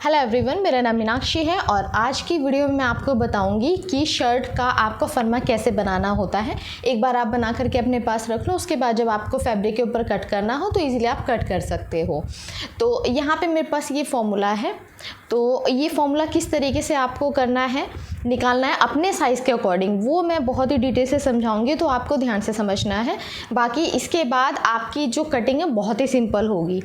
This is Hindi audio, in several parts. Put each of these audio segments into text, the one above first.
हेलो एवरीवन, मेरा नाम मीनाक्षी है और आज की वीडियो में मैं आपको बताऊंगी कि शर्ट का आपको फर्मा कैसे बनाना होता है। एक बार आप बना करके अपने पास रख लो, उसके बाद जब आपको फैब्रिक के ऊपर कट करना हो तो इजीली आप कट कर सकते हो। तो यहाँ पे मेरे पास ये फॉर्मूला है। तो ये फॉर्मूला किस तरीके से आपको करना है, निकालना है अपने साइज़ के अकॉर्डिंग, वो मैं बहुत ही डिटेल से समझाऊंगी, तो आपको ध्यान से समझना है। बाकी इसके बाद आपकी जो कटिंग है बहुत ही सिंपल होगी।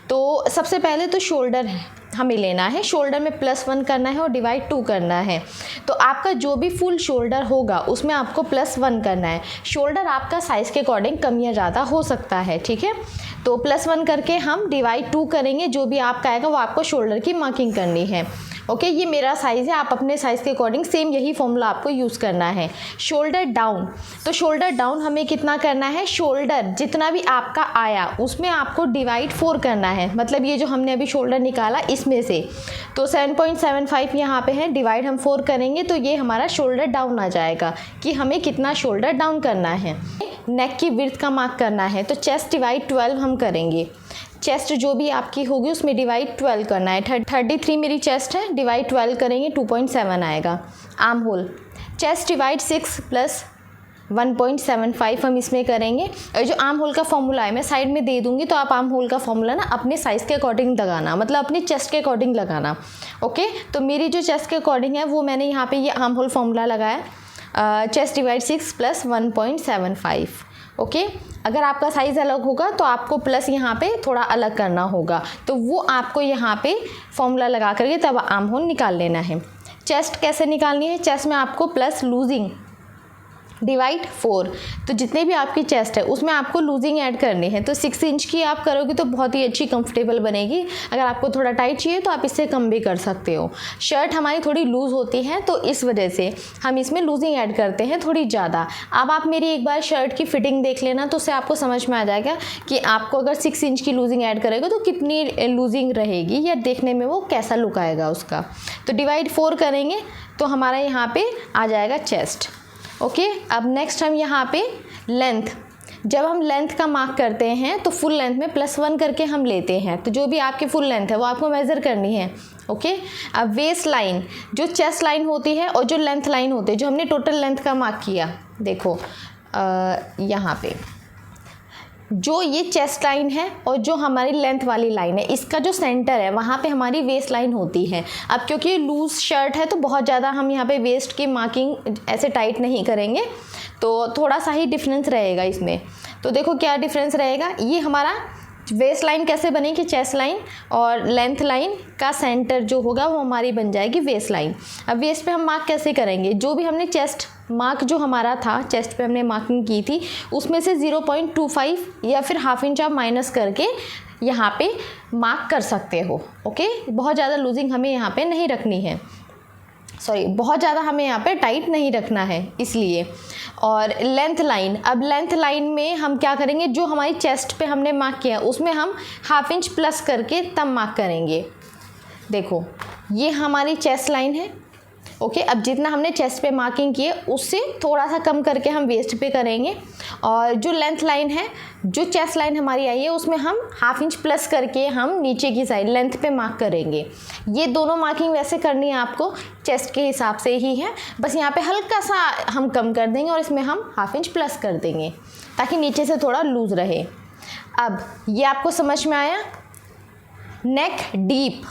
तो सबसे पहले तो शोल्डर हमें लेना है, शोल्डर में +1 करना है और डिवाइड 2 करना है। तो आपका जो भी फुल शोल्डर होगा उसमें आपको +1 करना है। शोल्डर आपका साइज़ के अकॉर्डिंग कम या ज़्यादा हो सकता है, ठीक है। तो +1 करके हम डिवाइड 2 करेंगे, जो भी आपका आएगा वो आपको शोल्डर की मार्किंग करनी है। ओके, ये मेरा साइज़ है, आप अपने साइज़ के अकॉर्डिंग सेम यही फॉर्मूला आपको यूज़ करना है। शोल्डर डाउन, तो शोल्डर डाउन हमें कितना करना है, शोल्डर जितना भी आपका आया उसमें आपको डिवाइड 4 करना है। मतलब ये जो हमने अभी शोल्डर निकाला इसमें से, तो 7.75 यहाँ पे है, डिवाइड हम 4 करेंगे तो ये हमारा शोल्डर डाउन आ जाएगा कि हमें कितना शोल्डर डाउन करना है। नेक की विड्थ का मार्क करना है, तो चेस्ट डिवाइड 12 हम करेंगे। चेस्ट जो भी आपकी होगी उसमें डिवाइड 12 करना है। 33 मेरी चेस्ट है, डिवाइड 12 करेंगे 2.7 आएगा। Arm hole, chest divide 6 plus 1.75 हम इसमें करेंगे। और जो आर्म होल का फॉर्मूला है मैं साइड में दे दूंगी, तो आप आर्म होल का फॉर्मूला ना अपने साइज़ के अकॉर्डिंग लगाना, मतलब अपने चेस्ट के अकॉर्डिंग लगाना। ओके, तो मेरी जो चेस्ट के अकॉर्डिंग है वो मैंने यहाँ पे ये आर्म होल फॉर्मूला लगाया, चेस्ट डिवाइड 6 प्लस 1.75। ओके, अगर आपका साइज़ अलग होगा तो आपको प्लस यहाँ पे थोड़ा अलग करना होगा, तो वो आपको यहाँ पे फॉर्मूला लगा करके तब आर्म होल निकाल लेना है। चेस्ट कैसे निकालनी है, चेस्ट में आपको प्लस लूजिंग डिवाइड 4, तो जितने भी आपकी चेस्ट है उसमें आपको लूजिंग ऐड करनी है। तो 6 इंच की आप करोगे तो बहुत ही अच्छी कंफर्टेबल बनेगी। अगर आपको थोड़ा टाइट चाहिए तो आप इससे कम भी कर सकते हो। शर्ट हमारी थोड़ी लूज़ होती है तो इस वजह से हम इसमें लूजिंग ऐड करते हैं थोड़ी ज़्यादा। अब आप मेरी एक बार शर्ट की फिटिंग देख लेना, तो उससे आपको समझ में आ जाएगा कि आपको अगर 6 इंच की लूजिंग ऐड करेगा तो कितनी लूजिंग रहेगी या देखने में वो कैसा लुक आएगा उसका। तो डिवाइड 4 करेंगे तो हमारा यहाँ पे आ जाएगा चेस्ट। ओके, अब नेक्स्ट हम यहाँ पे लेंथ, जब हम लेंथ का मार्क करते हैं तो फुल लेंथ में +1 करके हम लेते हैं। तो जो भी आपकी फुल लेंथ है वो आपको मेज़र करनी है। ओके, अब वेस्ट लाइन, जो चेस्ट लाइन होती है और जो लेंथ लाइन होती है, जो हमने टोटल लेंथ का मार्क किया, देखो यहाँ पे जो ये चेस्ट लाइन है और जो हमारी लेंथ वाली लाइन है, इसका जो सेंटर है वहाँ पे हमारी वेस्ट लाइन होती है। अब क्योंकि लूज़ शर्ट है तो बहुत ज़्यादा हम यहाँ पे वेस्ट की मार्किंग ऐसे टाइट नहीं करेंगे, तो थोड़ा सा ही डिफरेंस रहेगा इसमें। तो देखो क्या डिफरेंस रहेगा, ये हमारा वेस्ट लाइन कैसे बनेगी, चेस्ट लाइन और लेंथ लाइन का सेंटर जो होगा वो हमारी बन जाएगी वेस्ट लाइन। अब वेस्ट पे हम मार्क कैसे करेंगे, जो भी हमने चेस्ट मार्क जो हमारा था, चेस्ट पे हमने मार्किंग की थी, उसमें से 0.25 या फिर ½ इंच आप माइनस करके यहाँ पे मार्क कर सकते हो। ओके, बहुत ज़्यादा लूजिंग हमें यहाँ पे नहीं रखनी है, सॉरी बहुत ज़्यादा हमें यहाँ पे टाइट नहीं रखना है इसलिए। और लेंथ लाइन, अब लेंथ लाइन में हम क्या करेंगे, जो हमारी चेस्ट पे हमने मार्क किया उसमें हम ½ इंच प्लस करके तब मार्क करेंगे। देखो ये हमारी चेस्ट लाइन है। ओके, अब जितना हमने चेस्ट पे मार्किंग की है उससे थोड़ा सा कम करके हम वेस्ट पे करेंगे। और जो लेंथ लाइन है, जो चेस्ट लाइन हमारी आई है उसमें हम ½ इंच प्लस करके हम नीचे की साइड लेंथ पे मार्क करेंगे। ये दोनों मार्किंग वैसे करनी है आपको चेस्ट के हिसाब से ही है, बस यहाँ पे हल्का सा हम कम कर देंगे और इसमें हम ½ इंच प्लस कर देंगे ताकि नीचे से थोड़ा लूज़ रहे। अब ये आपको समझ में आया। नेक डीप,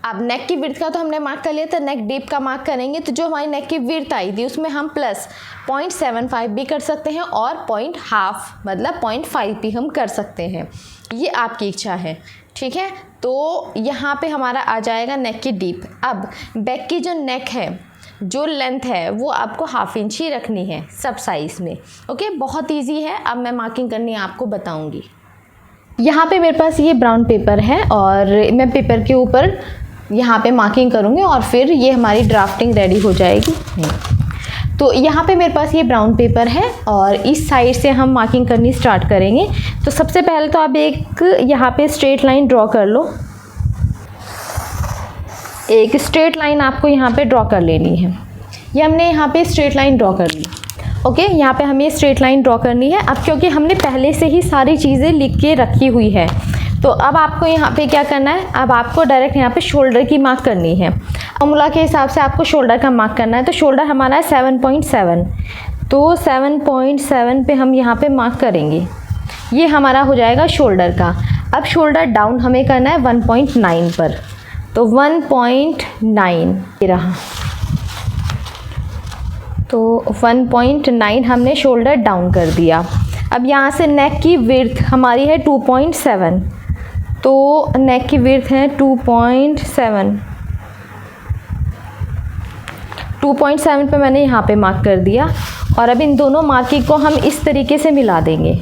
अब नेक की विड्थ का तो हमने मार्क कर लिया था, नेक डीप का मार्क करेंगे तो जो हमारी नेक की विड्थ आई थी उसमें हम प्लस 0.75 भी कर सकते हैं और 0.5 मतलब 0.5 भी हम कर सकते हैं, ये आपकी इच्छा है, ठीक है। तो यहाँ पे हमारा आ जाएगा नेक की डीप। अब बैक की जो नेक है, जो लेंथ है वो आपको ½ इंच ही रखनी है सब साइज़ में। ओके, बहुत ईजी है। अब मैं मार्किंग करनी आपको बताऊँगी। यहाँ पे मेरे पास ये ब्राउन पेपर है और मैं पेपर के ऊपर यहाँ पे मार्किंग करूँगी और फिर ये हमारी ड्राफ्टिंग रेडी हो जाएगी। तो यहाँ पे मेरे पास ये ब्राउन पेपर है और इस साइड से हम मार्किंग करनी स्टार्ट करेंगे। तो सबसे पहले तो आप एक यहाँ पे स्ट्रेट लाइन ड्रॉ कर लो, एक स्ट्रेट लाइन आपको यहाँ पे ड्रॉ कर लेनी है। ये हमने यहाँ पे स्ट्रेट लाइन ड्रॉ कर ली। ओके, यहाँ पे हमें स्ट्रेट लाइन ड्रॉ करनी है। अब क्योंकि हमने पहले से ही सारी चीज़ें लिख के रखी हुई है तो अब आपको यहाँ पे क्या करना है, अब आपको डायरेक्ट यहाँ पे शोल्डर की मार्क करनी है। फॉर्मूला के हिसाब से आपको शोल्डर का मार्क करना है। तो शोल्डर हमारा है 7.7, तो 7.7 पे हम यहाँ पे मार्क करेंगे। ये हमारा हो जाएगा शोल्डर का। अब शोल्डर डाउन हमें करना है 1.9 पर, तो 1.9 ये रहा। तो 1.9 हमने शोल्डर डाउन कर दिया। अब यहाँ से नेक की विड्थ हमारी है 2.7, तो नेक की विड्थ है 2.7 पे मैंने यहाँ पे मार्क कर दिया। और अब इन दोनों मार्किंग को हम इस तरीके से मिला देंगे।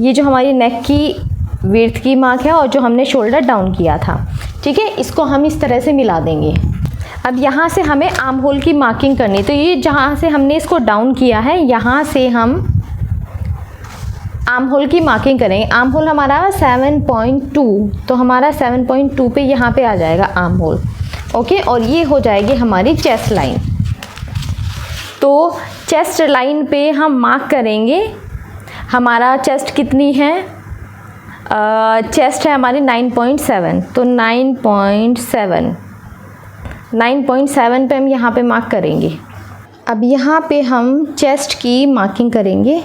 ये जो हमारी नेक की विड्थ की मार्क है और जो हमने शोल्डर डाउन किया था, ठीक है, इसको हम इस तरह से मिला देंगे। अब यहाँ से हमें आर्म होल की मार्किंग करनी, तो ये जहाँ से हमने इसको डाउन किया है यहाँ से हम आर्म होल की मार्किंग करेंगे। आर्म होल हमारा 7.2, तो हमारा 7.2 पे यहाँ पे आ जाएगा आर्म होल, ओके। और ये हो जाएगी हमारी चेस्ट लाइन। तो चेस्ट लाइन पे हम मार्क करेंगे। हमारा चेस्ट कितनी है, चेस्ट है हमारी 9.7, तो 9.7 पे हम यहाँ पे मार्क करेंगे। अब यहाँ पे हम चेस्ट की मार्किंग करेंगे।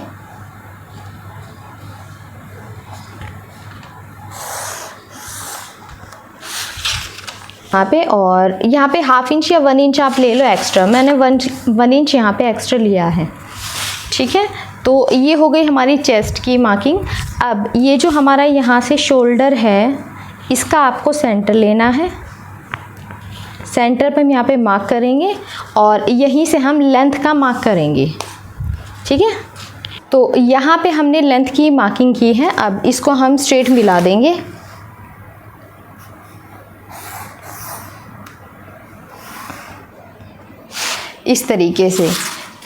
यहाँ पे, और यहाँ पे 1/2 इंच या 1 इंच आप ले लो एक्स्ट्रा। मैंने 1 इंच यहाँ पे एक्स्ट्रा लिया है, ठीक है। तो ये हो गई हमारी चेस्ट की मार्किंग। अब ये जो हमारा यहाँ से शोल्डर है, इसका आपको सेंटर लेना है। सेंटर पे हम यहाँ पे मार्क करेंगे और यहीं से हम लेंथ का मार्क करेंगे, ठीक है। तो यहाँ पे हमने लेंथ की मार्किंग की है। अब इसको हम स्ट्रेट मिला देंगे। इस तरीके से।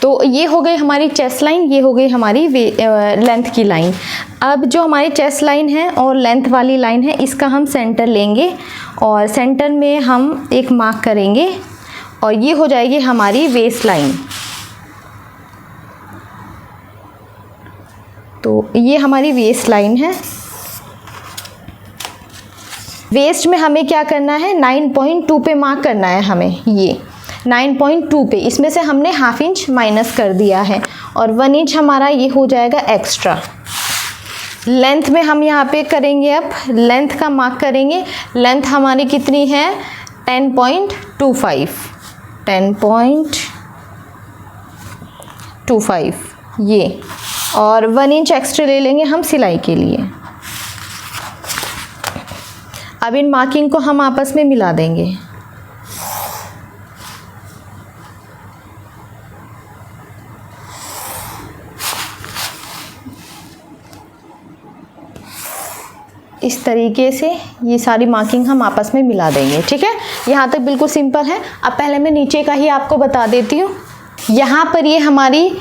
तो ये हो गई हमारी चेस्ट लाइन, ये हो गई हमारी लेंथ की लाइन। अब जो हमारी चेस्ट लाइन है और लेंथ वाली लाइन है, इसका हम सेंटर लेंगे और सेंटर में हम एक मार्क करेंगे और ये हो जाएगी हमारी वेस्ट लाइन। तो ये हमारी वेस्ट लाइन है। वेस्ट में हमें क्या करना है, 9.2 पे मार्क करना है हमें। ये 9.2 पे, इसमें से हमने 1/2 इंच माइनस कर दिया है और 1 इंच हमारा ये हो जाएगा एक्स्ट्रा। लेंथ में हम यहाँ पे करेंगे, अब लेंथ का मार्क करेंगे। लेंथ हमारी कितनी है, 10.25, 10.25 ये, और 1 इंच एक्स्ट्रा ले लेंगे हम सिलाई के लिए। अब इन मार्किंग को हम आपस में मिला देंगे। इस तरीके से ये सारी मार्किंग हम आपस में मिला देंगे, ठीक है। यहाँ तक बिल्कुल सिंपल है। अब पहले मैं नीचे का ही आपको बता देती हूँ। यहाँ पर ये हमारी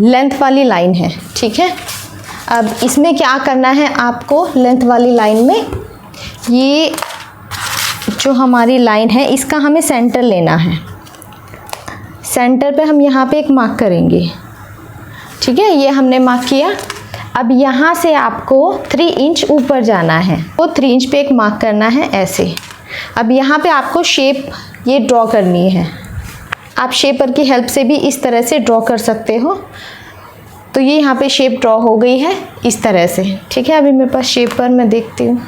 लेंथ वाली लाइन है, ठीक है। अब इसमें क्या करना है आपको, लेंथ वाली लाइन में ये जो हमारी लाइन है, इसका हमें सेंटर लेना है। सेंटर पे हम यहाँ पे एक मार्क करेंगे, ठीक है। ये हमने मार्क किया। अब यहाँ से आपको 3 इंच ऊपर जाना है, तो 3 इंच पे एक मार्क करना है ऐसे। अब यहाँ पे आपको शेप ये ड्रॉ करनी है। आप शेपर की हेल्प से भी इस तरह से ड्रॉ कर सकते हो। तो ये यहाँ पे शेप ड्रॉ हो गई है इस तरह से, ठीक है। अभी मेरे पास शेपर मैं देखती हूँ।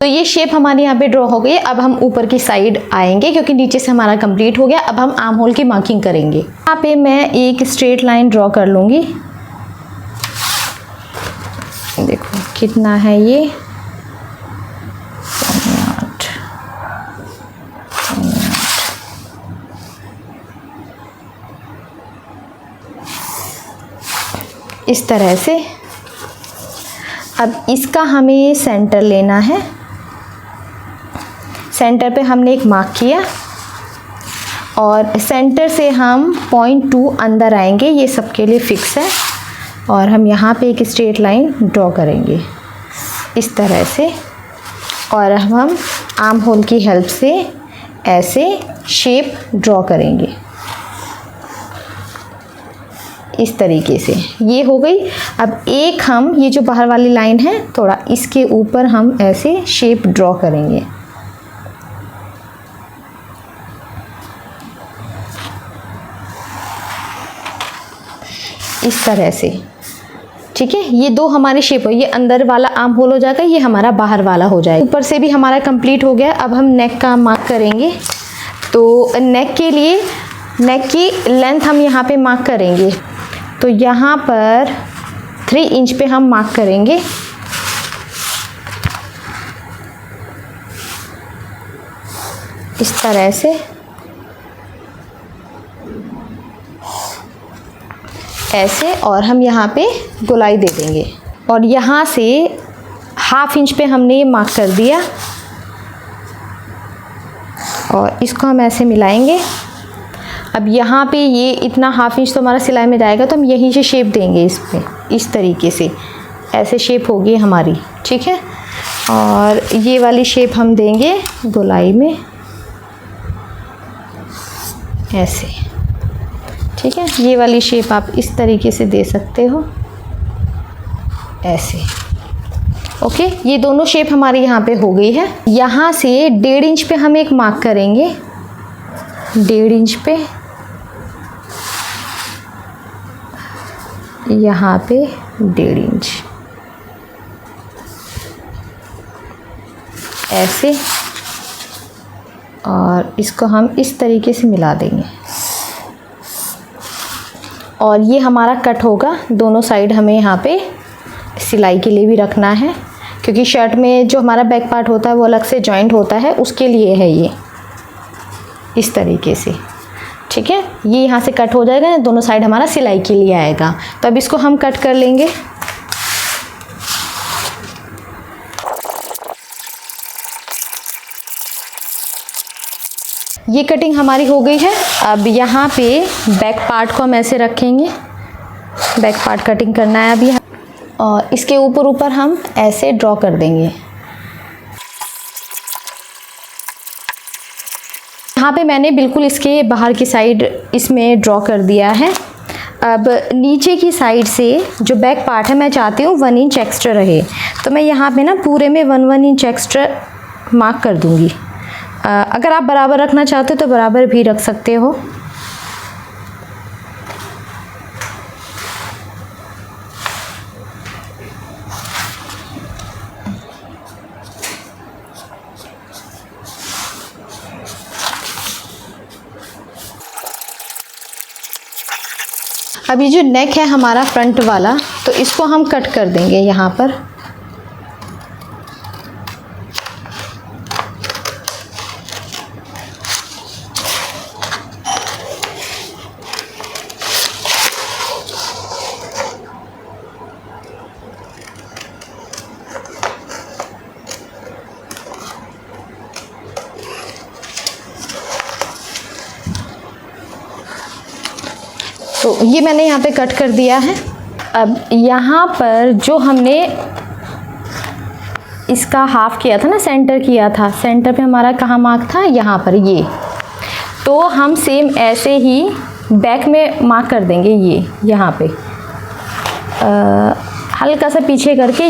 तो ये शेप हमारे यहाँ पे ड्रॉ हो गई है। अब हम ऊपर की साइड आएंगे क्योंकि नीचे से हमारा कंप्लीट हो गया। अब हम आर्म होल की मार्किंग करेंगे। यहाँ पे मैं एक स्ट्रेट लाइन ड्रॉ कर लूँगी। देखो कितना है ये, 8 इस तरह से। अब इसका हमें सेंटर लेना है। सेंटर पे हमने एक मार्क किया और सेंटर से हम 0.2 अंदर आएंगे, ये सबके लिए फिक्स है। और हम यहाँ पे एक स्ट्रेट लाइन ड्रॉ करेंगे इस तरह से, और हम आर्म होल की हेल्प से ऐसे शेप ड्रॉ करेंगे इस तरीके से। ये हो गई। अब एक हम ये जो बाहर वाली लाइन है थोड़ा इसके ऊपर हम ऐसे शेप ड्रॉ करेंगे। इस तरह से, ठीक है। ये दो हमारे शेप हो, ये अंदर वाला आर्म होल हो जाएगा, ये हमारा बाहर वाला हो जाएगा। ऊपर से भी हमारा कंप्लीट हो गया। अब हम नेक का मार्क करेंगे। तो नेक के लिए नेक की लेंथ हम यहाँ पे मार्क करेंगे। तो यहाँ पर 3 इंच पे हम मार्क करेंगे। इस तरह से ऐसे, और हम यहाँ पे गोलाई दे देंगे। और यहाँ से 1/2 इंच पे हमने ये मार्क कर दिया, और इसको हम ऐसे मिलाएंगे। अब यहाँ पे ये इतना 1/2 इंच तो हमारा सिलाई में जाएगा, तो हम यहीं से शेप देंगे इस पे, इस तरीके से ऐसे शेप होगी हमारी, ठीक है। और ये वाली शेप हम देंगे गोलाई में ऐसे, ठीक है। ये वाली शेप आप इस तरीके से दे सकते हो ऐसे, ओके। ये दोनों शेप हमारी यहाँ पे हो गई है। यहाँ से 1.5 इंच पे हम एक मार्क करेंगे, 1.5 इंच पे, यहाँ पे 1.5 इंच ऐसे, और इसको हम इस तरीके से मिला देंगे। और ये हमारा कट होगा, दोनों साइड हमें यहाँ पे सिलाई के लिए भी रखना है, क्योंकि शर्ट में जो हमारा बैक पार्ट होता है वो अलग से जॉइंट होता है, उसके लिए है ये इस तरीके से, ठीक है। ये यहाँ से कट हो जाएगा, दोनों साइड हमारा सिलाई के लिए आएगा। तो अब इसको हम कट कर लेंगे। ये कटिंग हमारी हो गई है। अब यहाँ पे बैक पार्ट को हम ऐसे रखेंगे, बैक पार्ट कटिंग करना है अभी, और इसके ऊपर हम ऐसे ड्रॉ कर देंगे। यहाँ पे मैंने बिल्कुल इसके बाहर की साइड इसमें ड्रॉ कर दिया है। अब नीचे की साइड से जो बैक पार्ट है मैं चाहती हूँ 1 इंच एक्स्ट्रा रहे, तो मैं यहाँ पे ना पूरे में 1 इंच एक्स्ट्रा मार्क कर दूँगी। अगर आप बराबर रखना चाहते हो तो बराबर भी रख सकते हो। अब ये जो नेक है हमारा फ्रंट वाला, तो इसको हम कट कर देंगे यहाँ पर। तो ये मैंने यहाँ पे कट कर दिया है। अब यहाँ पर जो हमने इसका हाफ किया था ना, सेंटर किया था, सेंटर पे हमारा कहाँ मार्क था, यहाँ पर ये। तो हम सेम ऐसे ही बैक में मार्क कर देंगे, ये यहाँ पे हल्का सा पीछे करके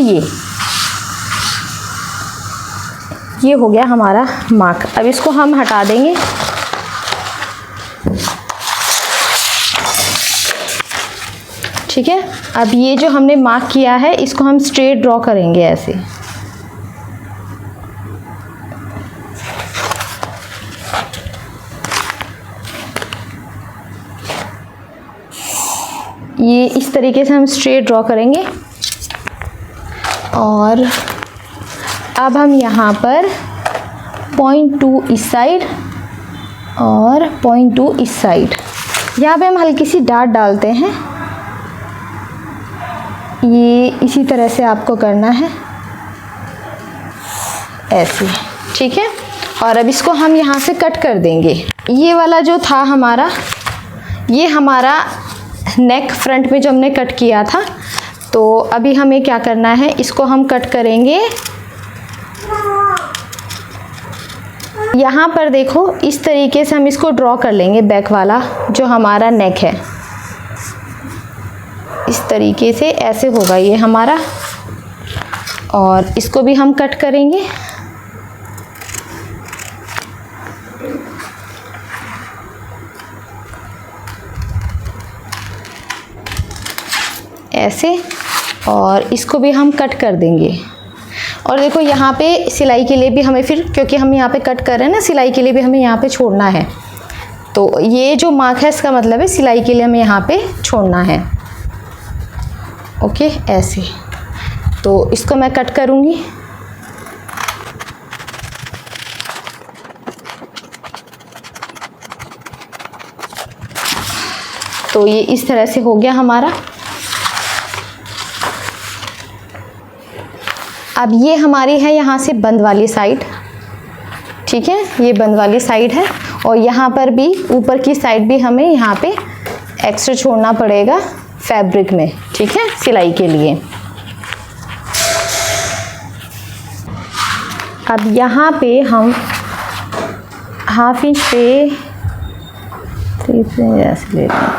ये हो गया हमारा मार्क। अब इसको हम हटा देंगे। ठीक है। अब ये जो हमने मार्क किया है इसको हम स्ट्रेट ड्रॉ करेंगे ऐसे। ये इस तरीके से हम स्ट्रेट ड्रॉ करेंगे। और अब हम यहाँ पर 0.2 इस साइड और 0.2 इस साइड, यहाँ पे हम हल्की सी डाट डालते हैं। ये इसी तरह से आपको करना है ऐसे, ठीक है। और अब इसको हम यहाँ से कट कर देंगे। ये वाला जो था हमारा, ये हमारा नेक फ्रंट में जो हमने कट किया था। तो अभी हमें क्या करना है, इसको हम कट करेंगे। यहाँ पर देखो इस तरीके से हम इसको ड्रॉ कर लेंगे, बैक वाला जो हमारा नेक है, इस तरीके से ऐसे होगा ये हमारा। और इसको भी हम कट करेंगे। ऐसे, और इसको भी हम कट कर देंगे। और देखो यहाँ पे सिलाई के लिए भी हमें फिर, क्योंकि हम यहाँ पे कट कर रहे हैं ना, सिलाई के लिए भी हमें यहाँ पे छोड़ना है। तो ये जो मार्क है इसका मतलब है सिलाई के लिए हमें यहाँ पे छोड़ना है। ओके, ऐसे। तो इसको मैं कट करूँगी। तो ये इस तरह से हो गया हमारा। अब ये हमारी है यहाँ से बंद वाली साइड, ठीक है, ये बंद वाली साइड है। और यहाँ पर भी ऊपर की साइड भी हमें यहाँ पे एक्स्ट्रा छोड़ना पड़ेगा फैब्रिक में, ठीक है, सिलाई के लिए। अब यहाँ पे हम 1/2 इंच पे 3 ऐसे लेते हैं।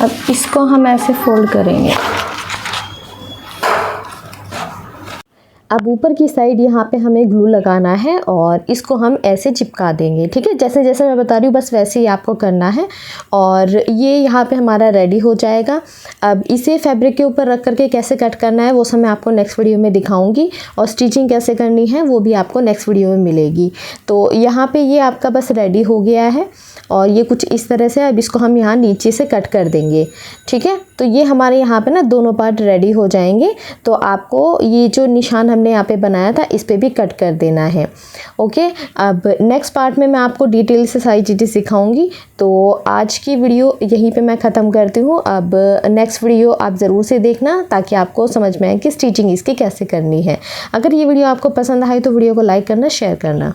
अब इसको हम ऐसे फोल्ड करेंगे। अब ऊपर की साइड यहाँ पे हमें ग्लू लगाना है और इसको हम ऐसे चिपका देंगे, ठीक है, जैसे जैसे मैं बता रही हूँ बस वैसे ही आपको करना है। और ये यहाँ पे हमारा रेडी हो जाएगा। अब इसे फैब्रिक के ऊपर रख करके कैसे कट करना है वो सब मैं आपको नेक्स्ट वीडियो में दिखाऊंगी, और स्टिचिंग कैसे करनी है वो भी आपको नेक्स्ट वीडियो में मिलेगी। तो यहाँ पर ये आपका बस रेडी हो गया है, और ये कुछ इस तरह से। अब इसको हम यहाँ नीचे से कट कर देंगे, ठीक है। तो ये हमारे यहाँ पे ना दोनों पार्ट रेडी हो जाएंगे। तो आपको ये जो निशान हमने यहाँ पे बनाया था इस पे भी कट कर देना है। ओके, अब नेक्स्ट पार्ट में मैं आपको डिटेल से सारी चीज़ें सिखाऊंगी। तो आज की वीडियो यहीं पे मैं ख़त्म करती हूँ। अब नेक्स्ट वीडियो आप ज़रूर से देखना ताकि आपको समझ में आए कि स्टिचिंग इसकी कैसे करनी है। अगर ये वीडियो आपको पसंद आए तो वीडियो को लाइक करना, शेयर करना।